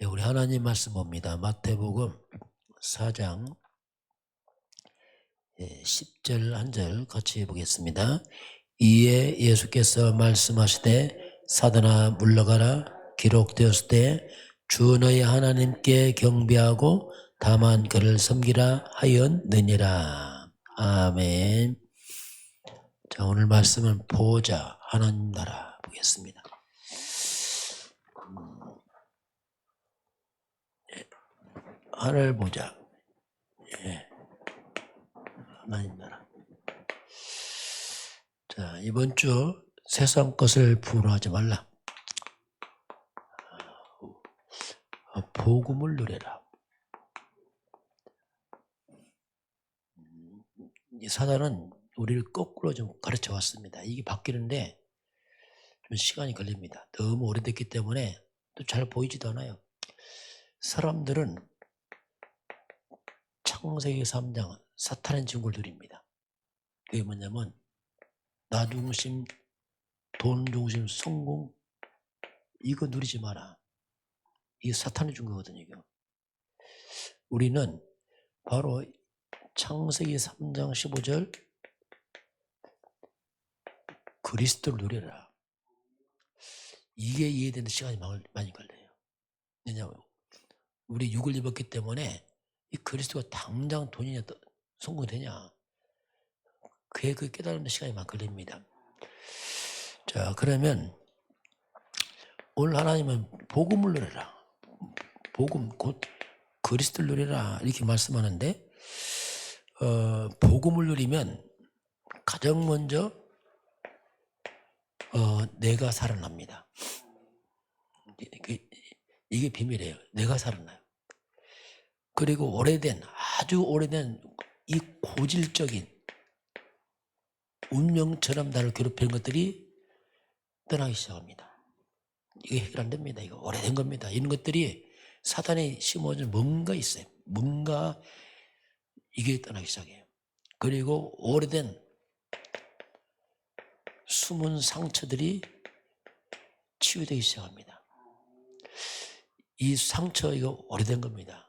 예, 우리 하나님 말씀 봅니다. 마태복음 4장 10절 한 절 같이 보겠습니다. 이에 예수께서 말씀하시되 사단아 물러가라 기록되었을 때 주 너희 하나님께 경배하고 다만 그를 섬기라 하였느니라. 아멘. 자, 오늘 말씀은 보호자 하나님 나라 보겠습니다. 하늘 보자. 하나님 나라. 자, 이번 주 세상 것을 부러워하지 말라. 복음을 누려라. 이 사단은 우리를 거꾸로 좀 가르쳐 왔습니다. 이게 바뀌는데 좀 시간이 걸립니다. 너무 오래됐기 때문에 또 잘 보이지도 않아요. 사람들은 창세기 3장 사탄의 증거를 누립니다. 그게 뭐냐면 나 중심, 돈 중심, 성공 이거 누리지 마라. 이게 사탄의 증거거든요. 이거. 우리는 바로 창세기 3장 15절 그리스도를 누려라. 이게 이해되는 시간이 많이 걸려요. 왜냐하면 우리 육을 입었기 때문에 이 그리스도가 당장 돈이냐 성공이 되냐 그게 깨달는 시간이 많이 걸립니다. 자, 그러면 오늘 하나님은 복음을 누려라. 복음 곧 그리스도를 누려라 이렇게 말씀하는데 복음을 누리면 가장 먼저 내가 살아납니다. 이게 비밀이에요. 내가 살아나요. 그리고 아주 오래된 이 고질적인 운명처럼 나를 괴롭히는 것들이 떠나기 시작합니다. 이게 해결 안 됩니다. 이거 오래된 겁니다. 이런 것들이 사단이 심어준 뭔가 있어요. 뭔가 이게 떠나기 시작해요. 그리고 오래된 숨은 상처들이 치유되기 시작합니다. 이 상처 이거 오래된 겁니다.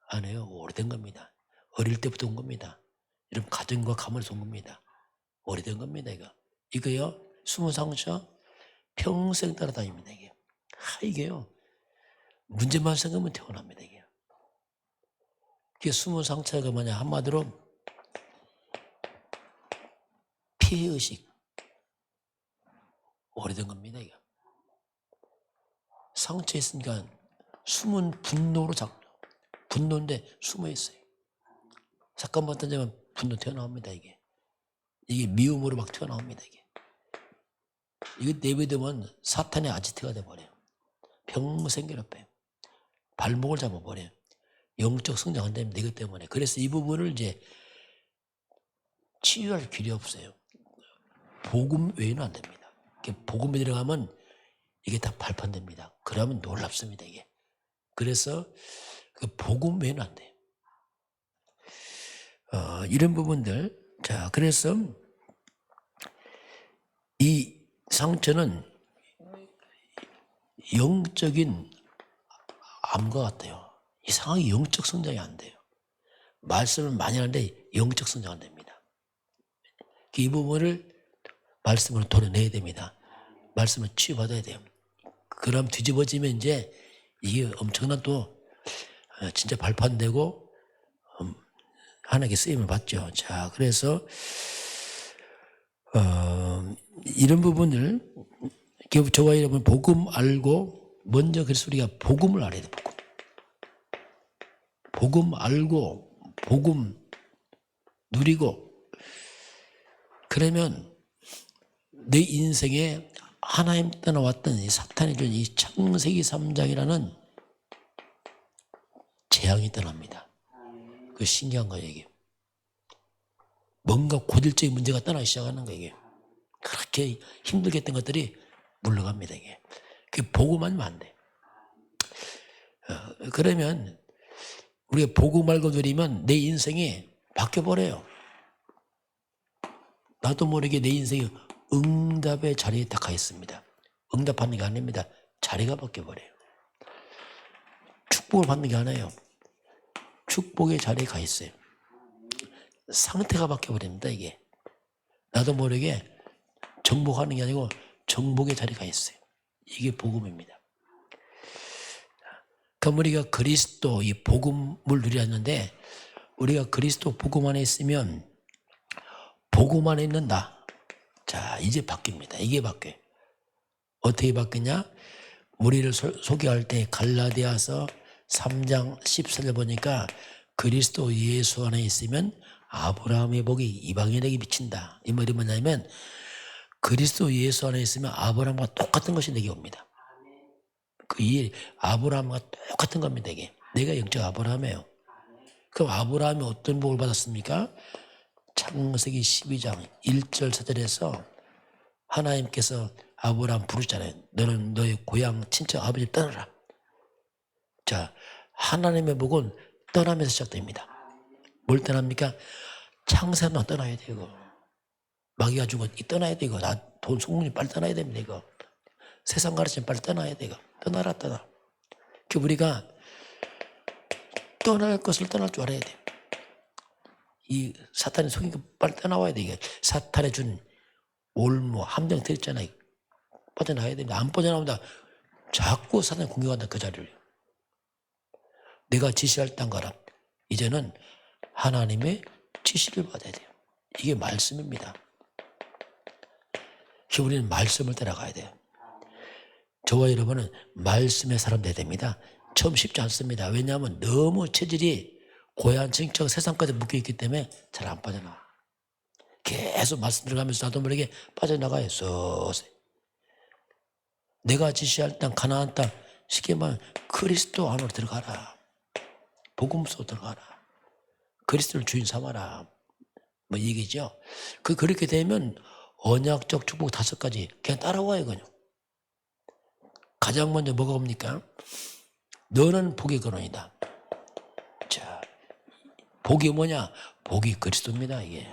안 해요. 오래된 겁니다. 어릴 때부터 온 겁니다. 여러분 가정과 가문에서 온 겁니다. 오래된 겁니다. 이거요. 숨은 상처 평생 따라다닙니다. 이게요. 문제만 생기면 태어납니다. 이게 숨은 상처가 뭐냐 한마디로 피해의식 오래된 겁니다. 상처 있으니까 숨은 분노로 분노인데 숨어 있어요. 사건만 던지면 분노 튀어나옵니다. 이게 미움으로 막 튀어나옵니다. 이게 내비두면 사탄의 아지트가 돼버려요. 평생 괴롭혀요. 발목을 잡아버려요. 영적 성장 안 됩니다. 이것 때문에. 그래서 이 부분을 이제 치유할 길이 없어요. 복음 외에는 안 됩니다. 복음에 들어가면 이게 다 발판됩니다. 그러면 놀랍습니다. 이게. 그래서 복음 외에는 안 돼요. 이런 부분들. 자, 그래서 이 상처는 영적인 암과 같아요. 이상하게 영적 성장이 안 돼요. 말씀을 많이 하는데 영적 성장 안 됩니다. 이 부분을 말씀으로 도려내야 됩니다. 말씀을 치유받아야 돼요. 그럼 뒤집어지면 이제 이게 엄청난 또 진짜 발판되고 하나님께 쓰임을 받죠. 자, 그래서 이런 부분을 저와 여러분 복음 알고 먼저 그래서 우리가 복음을 알아야 돼. 복음 알고 복음 누리고 그러면 내 인생에 하나님 떠나왔던 이 사탄이 준 이 창세기 3장이라는 재앙이 떠납니다. 그 신기한 거예요. 이게 뭔가 고질적인 문제가 떠나기 시작하는 거예요. 이게 그렇게 힘들게 했던 것들이 물러갑니다. 이게 그 복음만 안 돼. 그러면 우리가 복음 알고 누리면 내 인생이 바뀌어버려요. 나도 모르게 내 인생이 응답의 자리에 딱 가 있습니다. 응답하는 게 아닙니다. 자리가 바뀌어버려요. 축복을 받는 게 아니에요. 축복의 자리에 가 있어요. 상태가 바뀌어버립니다, 이게. 나도 모르게 정복하는 게 아니고 정복의 자리에 가 있어요. 이게 복음입니다. 그럼 우리가 그리스도 이 복음을 누렸는데, 우리가 그리스도 복음 안에 있으면 복음 안에 있는 나. 자, 이제 바뀝니다. 이게 바뀌어요. 어떻게 바뀌냐? 우리를 소개할 때 갈라디아서 3장 14절 보니까 그리스도 예수 안에 있으면 아브라함의 복이 이방인에게 미친다. 이 말이 뭐냐면 그리스도 예수 안에 있으면 아브라함과 똑같은 것이 내게 옵니다. 아브라함과 똑같은 겁니다. 이게. 내가 영적 아브라함이에요. 그럼 아브라함이 어떤 복을 받았습니까? 창세기 12장 1절 4절에서 하나님께서 아브라함 부르잖아요. 너는 너의 고향 친척 아버지 떠나라. 자, 하나님의 복은 떠나면서 시작됩니다. 뭘 떠납니까? 창세만 떠나야 돼 이거. 마귀가 주고 떠나야 돼 이거. 나 돈 속문이 빨리 떠나야 됩니다 이거. 세상 가르치면 빨리 떠나야 돼 이거. 떠나라. 그 우리가 떠날 것을 떠날 줄 알아야 돼. 이 사탄이 속인 거 빨리 떠나와야 돼 이게. 사탄의 준 올무 함정 들었잖아요. 빠져나가야 됩니다. 안 빠져나오면 자꾸 사탄이 공격한다 그 자리를. 내가 지시할 땅 가라. 이제는 하나님의 지시를 받아야 돼요. 이게 말씀입니다. 우리는 말씀을 따라가야 돼요. 저와 여러분은 말씀의 사람 돼야 됩니다. 처음 쉽지 않습니다. 왜냐하면 너무 체질이 고향, 친척, 세상까지 묶여있기 때문에 잘 안 빠져나와. 계속 말씀 들어가면서 나도 모르게 빠져나가요. 서서히. 내가 지시할 땅, 가나안 땅, 쉽게 말하면 그리스도 안으로 들어가라. 복음 속으로 들어가라. 그리스도를 주인 삼아라. 뭐 얘기죠. 그렇게 되면 언약적 축복 5가지 그냥 따라와요. 그냥. 가장 먼저 뭐가 옵니까? 너는 복의 근원이다. 자, 복이 뭐냐? 복이 그리스도입니다. 이게.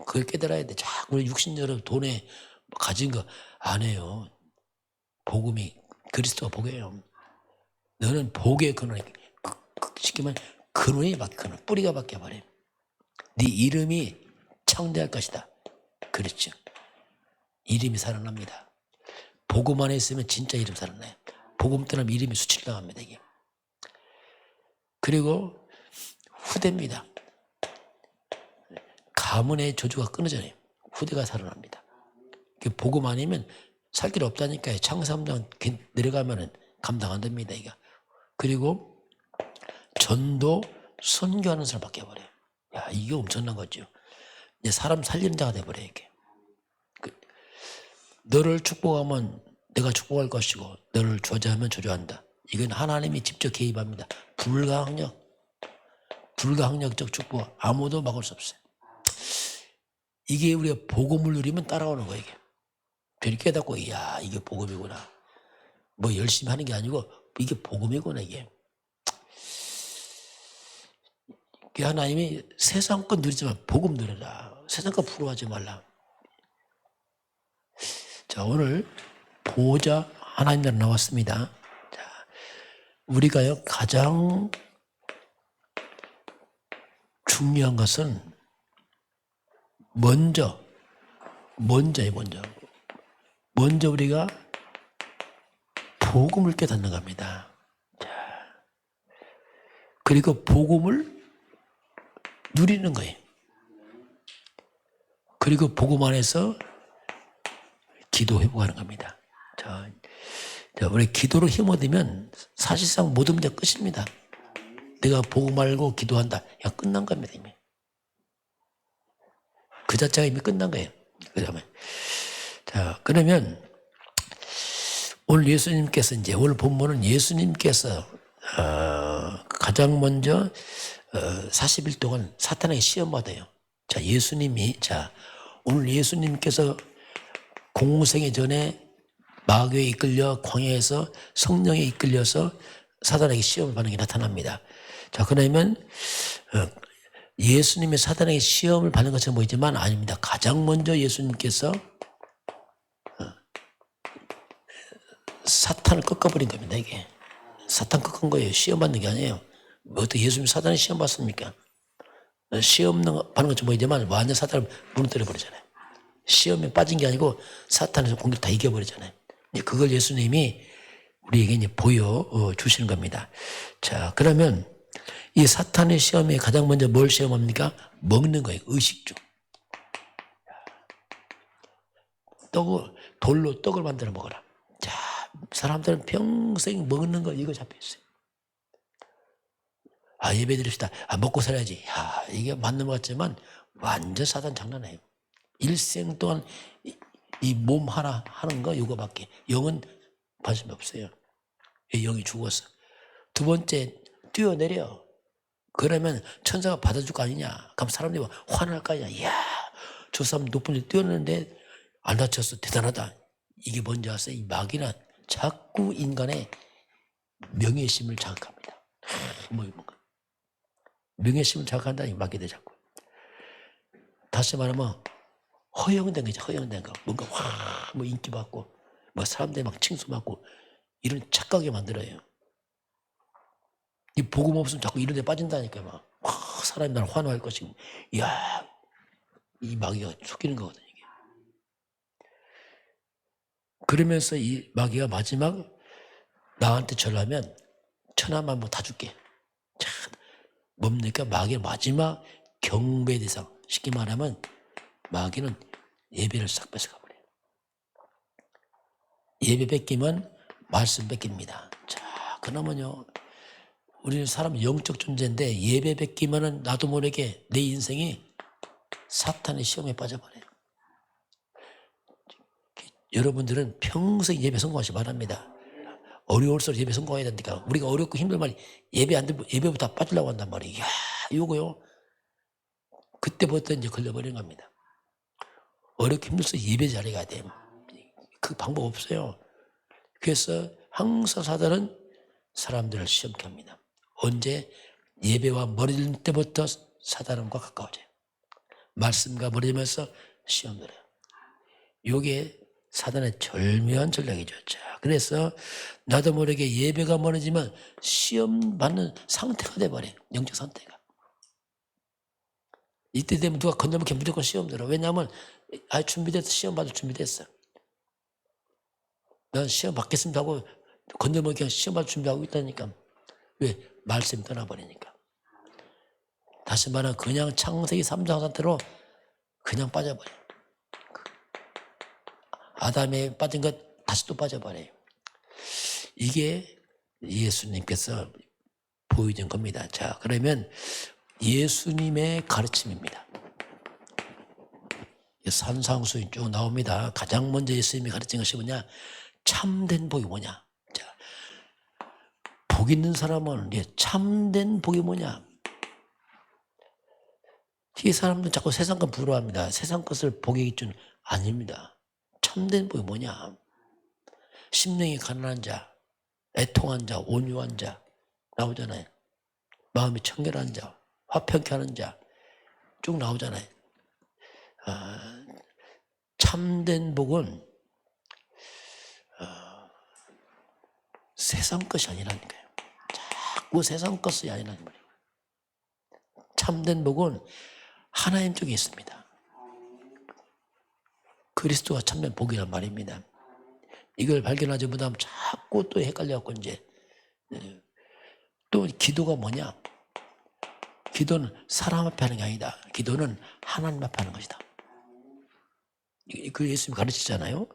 그걸 깨달아야 돼. 자꾸 우리 육신적으로 돈에 가진 거 안 해요. 복음이 그리스도가 복이에요. 너는 복의 근원이 쉽게 말하면 근원이 바뀌어. 뿌리가 바뀌어버려요. 네 이름이 창대할 것이다. 그렇죠. 이름이 살아납니다. 복음 안에 있으면 진짜 이름 살아나요. 복음 떠나면 이름이 수칠당합니다. 이게. 그리고 후대입니다. 가문의 저주가 끊어져요. 후대가 살아납니다. 복음 아니면 살 길 없다니까요. 창세함당 내려가면 감당 안 됩니다. 이거. 그리고 전도 선교하는 사람 바뀌어버려요. 야, 이게 엄청난 거죠. 이제 사람 살리는 자가 돼버려요. 이게. 너를 축복하면 내가 축복할 것이고 너를 저주하면 저주한다. 이건 하나님이 직접 개입합니다. 불가항력적 축복 아무도 막을 수 없어요. 이게 우리가 복음을 누리면 따라오는 거예요. 이게. 괜히 깨닫고 야 이게 복음이구나. 뭐 열심히 하는 게 아니고 이게 복음이구나 이게. 하나님이 세상 것 누리지만 복음 누려라. 세상 것 부러워하지 말라. 자, 오늘 보호자 하나님 나라 나왔습니다. 자, 우리가요 가장 중요한 것은 먼저 우리가 복음을 깨닫는 겁니다. 자, 그리고 복음을 누리는 거예요. 그리고 복음 안에서 기도 회복하는 겁니다. 자, 우리 기도로 힘 얻으면 사실상 모든 문제 끝입니다. 내가 복음 알고 기도한다. 야, 끝난 겁니다, 이미. 그 자체가 이미 끝난 거예요. 그다음에 자, 그러면 오늘 예수님께서 이제 오늘 본문은 예수님께서 가장 먼저 40일 동안 사탄에게 시험받아요. 자, 오늘 예수님께서 공생의 전에 마귀에 이끌려 광야에서 성령에 이끌려서 사탄에게 시험을 받는 게 나타납니다. 자, 그러면 예수님이 사탄에게 시험을 받는 것처럼 보이지만 아닙니다. 가장 먼저 예수님께서 사탄을 꺾어버린 겁니다. 이게 사탄 극한 거예요. 시험 받는 게 아니에요. 어떻게 예수님 사탄이 시험 받습니까? 시험 받는 것좀 보이지만 완전 사탄을 무너뜨려 버리잖아요. 시험에 빠진 게 아니고 사탄에서 공격 다 이겨버리잖아요. 그걸 예수님이 우리에게 이제 보여 주시는 겁니다. 자, 그러면 이 사탄의 시험에 가장 먼저 뭘 시험합니까? 먹는 거예요. 의식주. 돌로 떡을 만들어 먹어라. 자, 사람들은 평생 먹는 거 이거 잡혀 있어요. 예배 드립시다. 먹고 살아야지. 이게 맞는 것 같지만 완전 사단 장난이에요. 일생 동안 이 몸 하나 하는 거 이거밖에. 영은 관심이 없어요. 영이 죽었어. 두 번째, 뛰어내려. 그러면 천사가 받아줄 거 아니냐. 그럼 사람들이 화날 거 아니냐. 이야, 저 사람 높은 데 뛰어내는데 안 다쳤어. 대단하다. 이게 뭔지 아세요? 이 마귀는 자꾸 인간의 명예심을 자극합니다. 명예심을 자극한다. 이 마귀들 자꾸. 다시 말하면 허용된 거죠. 허용된 거. 뭔가 인기 받고, 사람들이 막 칭송받고, 이런 착각이 만들어요. 이 복음 없으면 자꾸 이런 데 빠진다니까. 사람이 나를 환호할 것이고. 이야, 이 마귀가 속이는 거거든요. 이게. 그러면서 이 마귀가 마지막 나한테 절하면 천하만국 다 줄게. 자, 뭡니까? 마귀의 마지막 경배 대상. 쉽게 말하면 마귀는 예배를 싹 뺏어가버려요. 예배 뺏기면 말씀 뺏깁니다. 자, 그러면요, 우리는 사람은 영적 존재인데 예배 뺏기면은 나도 모르게 내 인생이 사탄의 시험에 빠져버려요. 여러분들은 평생 예배 성공하시기 바랍니다. 어려울수록 예배 성공해야 되니까. 우리가 어렵고 힘들면 예배 안 되면 예배부터 빠지려고 한단 말이에요. 이야, 이거요. 그때부터 이제 걸려버리는 겁니다. 어렵고 힘들어서 예배 자리에 가야 돼요. 그 방법 없어요. 그래서 항상 사단은 사람들을 시험케 합니다. 언제? 예배와 멀어질 때부터 사단과 가까워져요. 말씀과 멀어지면서 시험 들어요. 이게 사단의 절묘한 전략이죠. 자, 그래서 나도 모르게 예배가 멀어지면 시험 받는 상태가 돼버려요. 영적 상태가. 이때 되면 누가 건너면 무조건 시험 들어. 왜냐하면 준비됐어. 시험 받을 준비됐어. 난 시험 받겠습니다 하고 건너면 그냥 시험 받을 준비하고 있다니까. 왜? 말씀이 떠나버리니까. 다시 말하면 그냥 창세기 3장 상태로 그냥 빠져버려요. 아담에 빠진 것 다시 또 빠져버려요. 이게 예수님께서 보여준 겁니다. 자, 그러면 예수님의 가르침입니다. 산상수훈 쭉 나옵니다. 가장 먼저 예수님이 가르친 것이 뭐냐? 참된 복이 뭐냐? 자, 복 있는 사람은 참된 복이 뭐냐? 이 사람들은 자꾸 세상 것 부러워합니다. 세상 것을 복의 기준 아닙니다. 참된 복이 뭐냐? 심령이 가난한 자, 애통한 자, 온유한 자 나오잖아요. 마음이 청결한 자, 화평케 하는 자 쭉 나오잖아요. 참된 복은 세상 것이 아니라니까요. 자꾸 세상 것이 아니라는 말이에요. 참된 복은 하나님 쪽에 있습니다. 그리스도가 참된 복이란 말입니다. 이걸 발견하지 못하면 자꾸 또 헷갈려갖고 이제 또 기도가 뭐냐? 기도는 사람 앞에 하는 게 아니다. 기도는 하나님 앞에 하는 것이다. 그 예수님이 가르치잖아요.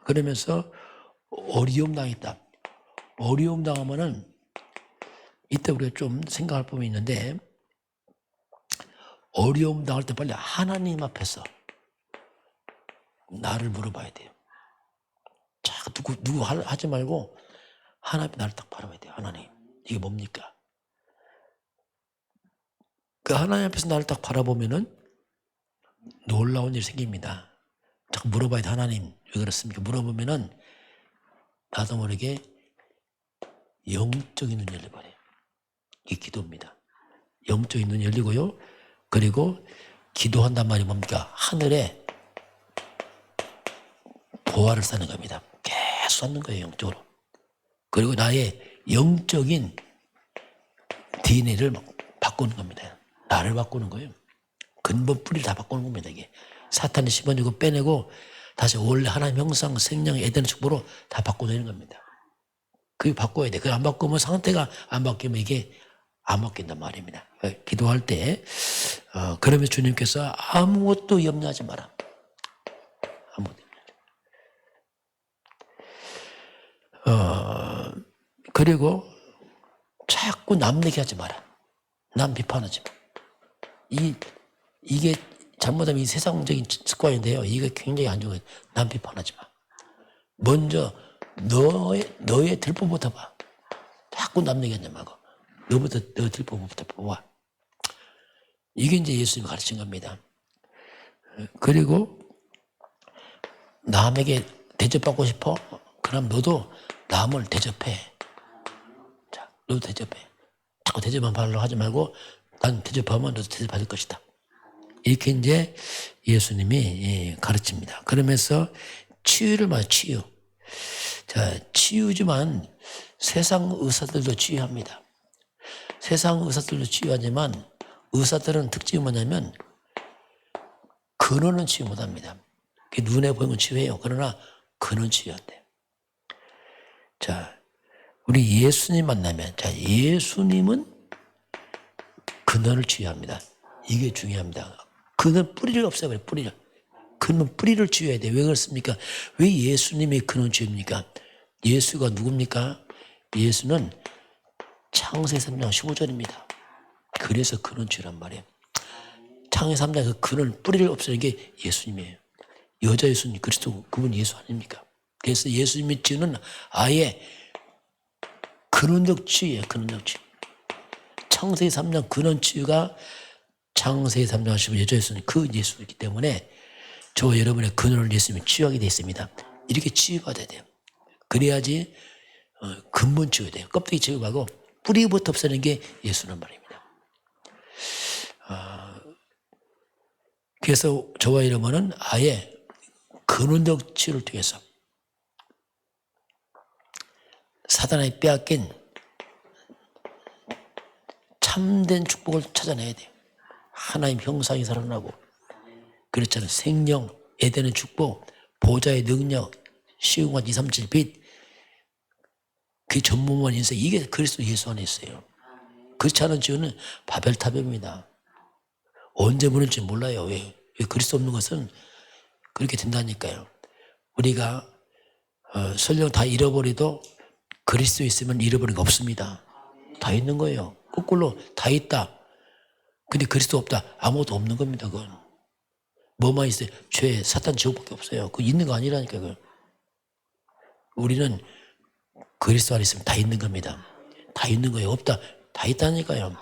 그러면서 어려움 당했다. 어려움 당하면은 이때 우리가 좀 생각할 부분이 있는데 어려움 당할 때 빨리 하나님 앞에서 나를 물어봐야 돼요. 자, 누구 하지 말고 하나님 나를 딱 바라봐야 돼요. 하나님, 이게 뭡니까? 그 하나님 앞에서 나를 딱 바라보면은 놀라운 일이 생깁니다. 자꾸 물어봐야 돼. 하나님, 왜 그렇습니까? 물어보면은 나도 모르게 영적인 눈이 열려버려요. 이게 기도입니다. 영적인 눈이 열리고요. 그리고 기도한단 말이 뭡니까? 하늘에 보화를 쌓는 겁니다. 계속 쌓는 거예요. 영적으로. 그리고 나의 영적인 DNA를 바꾸는 겁니다. 나를 바꾸는 거예요. 근본 뿌리를 다 바꾸는 겁니다. 이게 사탄이 씹어내고 빼내고 다시 원래 하나님 형상, 생명, 에덴의 축복으로 다 바꿔내는 겁니다. 그게 바꿔야 돼. 그걸 안 바꾸면 상태가 안 바뀌면 이게 안 바뀐단 말입니다. 기도할 때 그러면 주님께서 아무것도 염려하지 마라. 아무것도 염려하지 마라. 그리고 자꾸 남 얘기하지 마라. 남 비판하지 마. 이게 잘못하면 이 세상적인 습관인데요. 이게 굉장히 안 좋아요. 남 비판하지 마. 먼저 너의 들보부터 봐. 자꾸 남 얘기하지 말고 너 들보부터 봐. 이게 이제 예수님이 가르친 겁니다. 그리고 남에게 대접받고 싶어? 그럼 너도 남을 대접해. 자, 너도 대접해. 자꾸 대접만 받으려고 하지 말고 난 대접하면 너도 대접받을 것이다. 이렇게 이제 예수님이 가르칩니다. 그러면서 치유를 말해 치유. 자, 치유지만 세상 의사들도 치유합니다. 세상 의사들도 치유하지만 의사들은 특징이 뭐냐면 근원은 치유 못합니다. 눈에 보이는 건 치유해요. 그러나 근원 치유한대요. 자, 우리 예수님 만나면 자, 예수님은 근원을 치유합니다. 이게 중요합니다. 근원 뿌리를 없애버려요. 뿌리를. 근원 뿌리를 치유해야 돼요. 왜 그렇습니까? 왜 예수님이 근원 치유입니까? 예수가 누굽니까? 예수는 창세기 3장 15절입니다. 그래서 근원 치유란 말이에요. 창세기 3장 그 근원 뿌리를 없애는 게 예수님이에요. 여자 예수님 그리스도 그분 예수 아닙니까? 그래서 예수님의 치유는 아예 근원적 치유예요. 근원적 치유. 창세기 3장 근원 치유가 창세기 3장 15절 여자 예수님 그 예수이기 때문에 저 여러분의 근원을 예수님이 치유하게 되어 있습니다. 이렇게 치유받아야 돼요. 그래야지 근본 치유가 돼요. 껍데기 치유 말고 뿌리부터 없애는 게 예수란 말입니다. 그래서 저와 여러분은 아예 근원적 치유를 통해서 사단에 빼앗긴 참된 축복을 찾아내야 돼요. 하나님 형상이 살아나고 그렇잖아요. 생명, 에덴의 축복, 보좌의 능력, 시온과 2, 3, 7 빛 그 전무만 인생 이게 그리스도 예수 안에 있어요. 그렇지 않은 지원은 바벨탑입니다. 언제 무너질지 몰라요. 왜 그리스도 없는 것은 그렇게 된다니까요. 우리가 설령 다 잃어버려도 그리스도 있으면 잃어버린 거 없습니다. 다 있는 거예요. 거꾸로 다 있다. 근데 그리스도 없다. 아무것도 없는 겁니다. 그건. 뭐만 있어요? 죄, 사탄, 지옥밖에 없어요. 그거 있는 거 아니라니까요. 그건. 우리는 그리스도 안에 있으면 다 있는 겁니다. 다 있는 거예요. 없다. 다 있다니까요.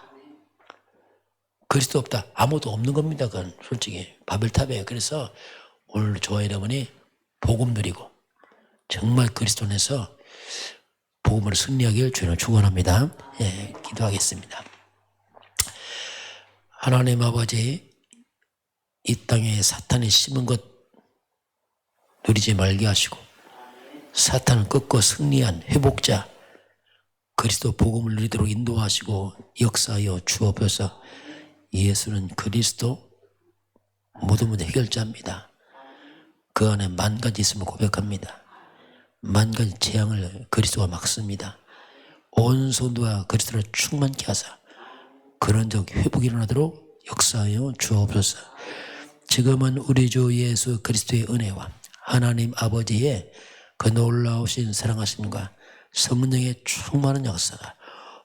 그리스도 없다. 아무것도 없는 겁니다. 그건 솔직히. 바벨탑이에요. 그래서 오늘 저와 여러분이 복음 누리고 정말 그리스도 안에서 복음을 승리하길 주님을 축원합니다. 예, 기도하겠습니다. 하나님 아버지, 이 땅에 사탄이 심은 것 누리지 말게 하시고 사탄을 꺾고 승리한 회복자 그리스도 복음을 누리도록 인도하시고 역사하여 주옵소서. 예수는 그리스도 모든 문제 해결자입니다. 그 안에 만 가지 있음을 고백합니다. 만 가지 재앙을 그리스도가 막습니다. 온 성도와 그리스도를 충만케 하사 근원적 회복이 일어나도록 역사하여 주옵소서. 지금은 우리 주 예수 그리스도의 은혜와 하나님 아버지의 그 놀라우신 사랑하심과 성령의 충만한 역사가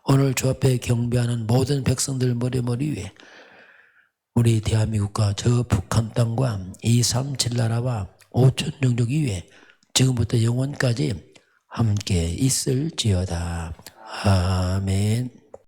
오늘 주 앞에 경배하는 모든 백성들 머리 위에 우리 대한민국과 저 북한 땅과 237 나라와 5천 종족 위에 지금부터 영원까지 함께 있을지어다. 아멘.